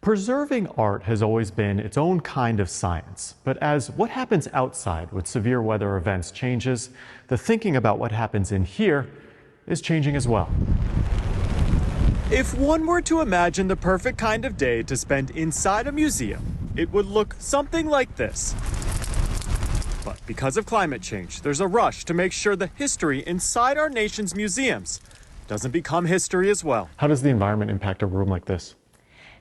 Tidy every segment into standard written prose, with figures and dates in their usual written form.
Preserving art has always been its own kind of science, but as what happens outside with severe weather events changes, the thinking about what happens in here is changing as well. If one were to imagine the perfect kind of day to spend inside a museum, it would look something like this. But because of climate change, there's a rush to make sure the history inside our nation's museums doesn't become history as well. How does the environment impact a room like this?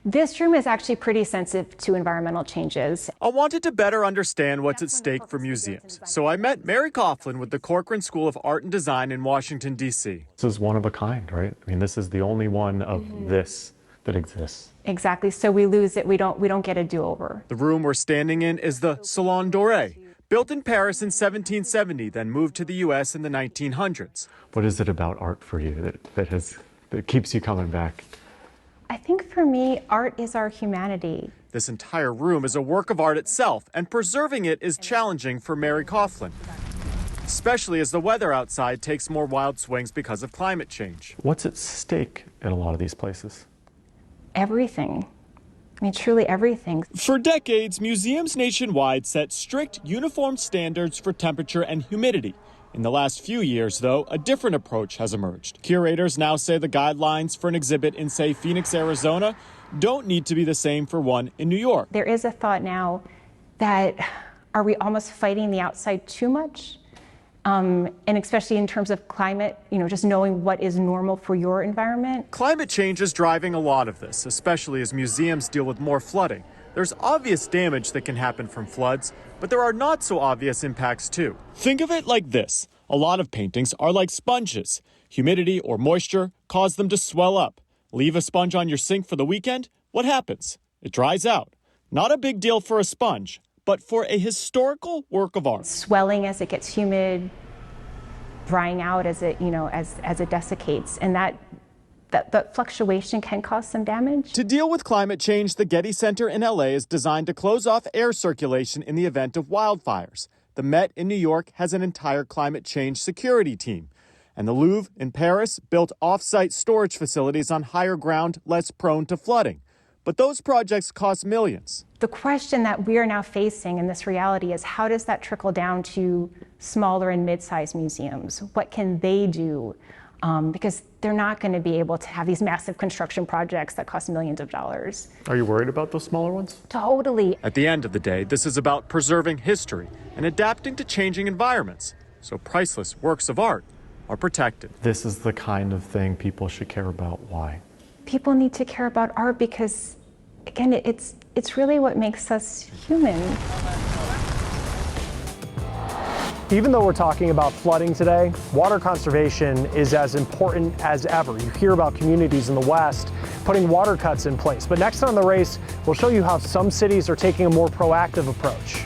This room is actually pretty sensitive to environmental changes. I wanted to better understand what's at stake for museums, so I met Mary Coughlin with the Corcoran School of Art and Design in Washington, D.C. This is one of a kind, right? I mean, this is the only one of this that exists. Exactly, so we lose it, we don't get a do-over. The room we're standing in is the Salon Doré, built in Paris in 1770, then moved to the U.S. in the 1900s. What is it about art for you that keeps you coming back? I think for me, art is our humanity. This entire room is a work of art itself, and preserving it is challenging for Mary Coughlin, especially as the weather outside takes more wild swings because of climate change. What's at stake in a lot of these places? Everything. I mean, truly everything. For decades, museums nationwide set strict, uniform standards for temperature and humidity. In the last few years, though, a different approach has emerged. Curators now say the guidelines for an exhibit in, say, Phoenix, Arizona, don't need to be the same for one in New York. There is a thought now that are we almost fighting the outside too much? And especially in terms of climate, just knowing what is normal for your environment. Climate change is driving a lot of this, especially as museums deal with more flooding. There's obvious damage that can happen from floods, but there are not so obvious impacts too. Think of it like this. A lot of paintings are like sponges. Humidity or moisture cause them to swell up. Leave a sponge on your sink for the weekend, what happens? It dries out. Not a big deal for a sponge, but for a historical work of art. Swelling as it gets humid, drying out as it, as it desiccates, and that fluctuation can cause some damage. To deal with climate change, the Getty Center in LA is designed to close off air circulation in the event of wildfires. The Met in New York has an entire climate change security team. And the Louvre in Paris built off-site storage facilities on higher ground less prone to flooding. But those projects cost millions. The question that we are now facing in this reality is how does that trickle down to smaller and mid-sized museums? What can they do? Because they're not going to be able to have these massive construction projects that cost millions of dollars. Are you worried about those smaller ones? Totally. At the end of the day, this is about preserving history and adapting to changing environments, so priceless works of art are protected. This is the kind of thing people should care about. Why? People need to care about art because, again, it's really what makes us human. Even though we're talking about flooding today, water conservation is as important as ever. You hear about communities in the West putting water cuts in place. But next on The Race, we'll show you how some cities are taking a more proactive approach.